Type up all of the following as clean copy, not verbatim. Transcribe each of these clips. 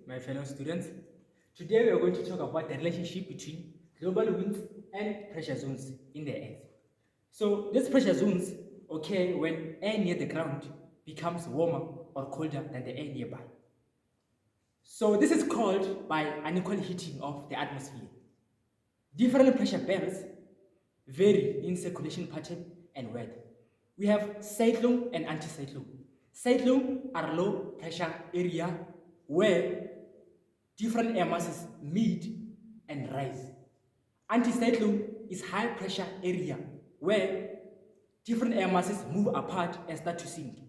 my fellow students. Today we are going to talk about the relationship between global winds and pressure zones in the earth. So these pressure zones occur when air near the ground becomes warmer or colder than the air nearby. So this is called by unequal heating of the atmosphere. Different pressure bands vary in circulation pattern and weather. We have cyclone and anticyclone. Cyclone are low pressure area where different air masses meet and rise. Anticyclone is high pressure area where different air masses move apart and start to sink.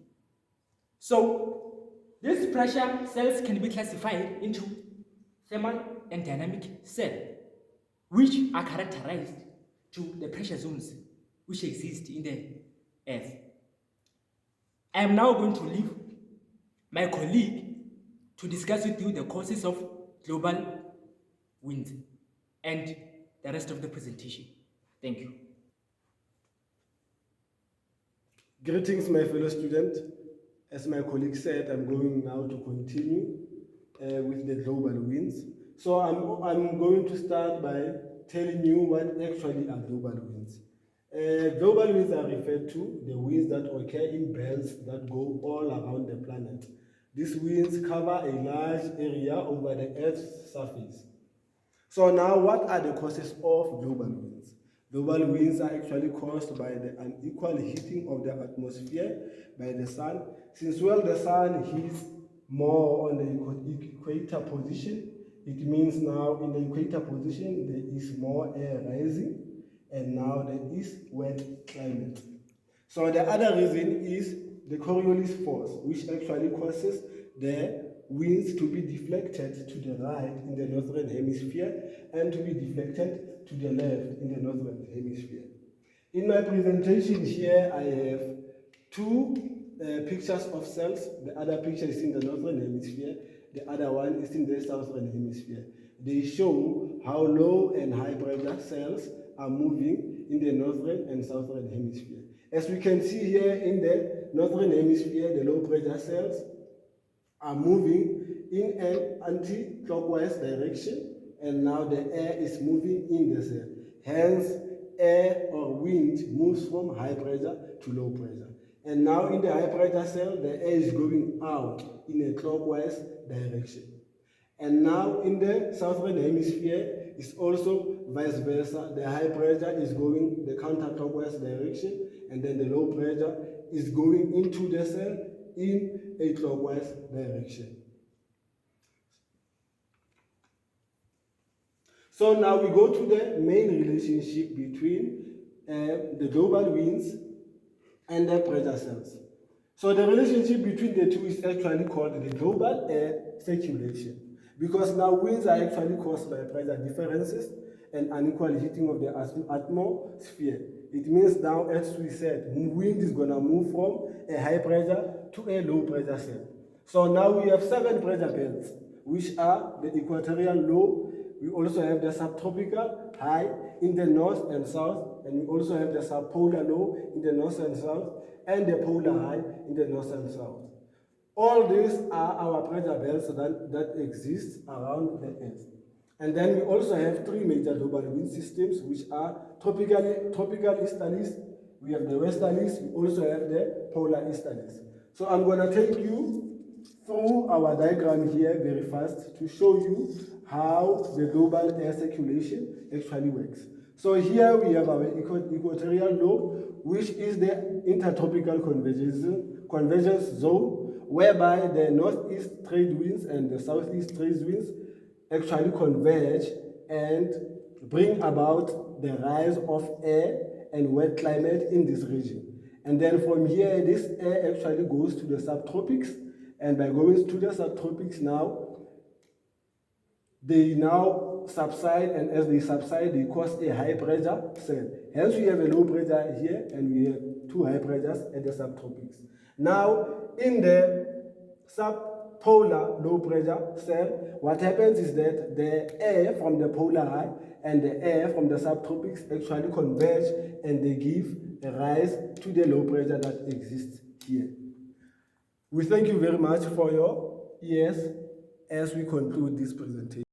So these pressure cells can be classified into thermal and dynamic cell, which are characterized to the pressure zones which exist in the earth. I am now going to leave my colleague to discuss with you the causes of global wind and the rest of the presentation. Thank you. Greetings, my fellow students. As my colleague said, I'm going now to continue with the global winds. So I'm going to start by telling you what actually are global winds. Global winds are referred to the winds that occur in belts that go all around the planet. These winds cover a large area over the Earth's surface. So now, what are the causes of global winds? Global winds are actually caused by the unequal heating of the atmosphere by the sun. Since, well, the sun heats more on the equator position, it means now in the equator position there is more air rising, and now there is wet climate. So the other reason is the Coriolis force, which actually causes the winds to be deflected to the right in the northern hemisphere and to be deflected to the left in the northern hemisphere. In my presentation here, I have two pictures of cells. The other picture is in the northern hemisphere. The other one is in the southern hemisphere. They show how low and high pressure cells are moving in the northern and southern hemisphere. As we can see here in the northern hemisphere, the low pressure cells are moving in an anti-clockwise direction, and now the air is moving in the cell. Hence, air or wind moves from high pressure to low pressure. And now in the high pressure cell, the air is going out in a clockwise direction. And now in the southern hemisphere, it's also vice versa. The high pressure is going the counterclockwise direction, and then the low pressure is going into the cell in a clockwise direction. So now we go to the main relationship between the global winds and the pressure cells. So the relationship between the two is actually called the global air circulation, because now winds are actually caused by pressure differences and unequal heating of the atmosphere. It means now, as we said, wind is going to move from a high pressure to a low pressure cell. So now we have 7 pressure belts, which are the equatorial low. We also have the subtropical high in the north and south, and we also have the subpolar low in the north and south, and the polar high in the north and south. All these are our pressure belts that exist around the Earth. And then we also have 3 major global wind systems, which are tropical easterlies, we have the westerlies, we also have the polar easterlies. So I'm going to take you through our diagram here very fast to show you how the global air circulation actually works. So here we have our equatorial low, which is the intertropical convergence zone, whereby the northeast trade winds and the southeast trade winds actually converge and bring about the rise of air and wet climate in this region. And then from here, this air actually goes to the subtropics, and by going to the subtropics now, they now subside, and as they subside, they cause a high pressure cell. Hence, we have a low pressure here, and we have 2 high pressures at the subtropics. Now, in the subpolar low pressure cell, what happens is that the air from the polar high and the air from the subtropics actually converge, and they give a rise to the low pressure that exists here. We thank you very much for your ears. as we conclude this presentation.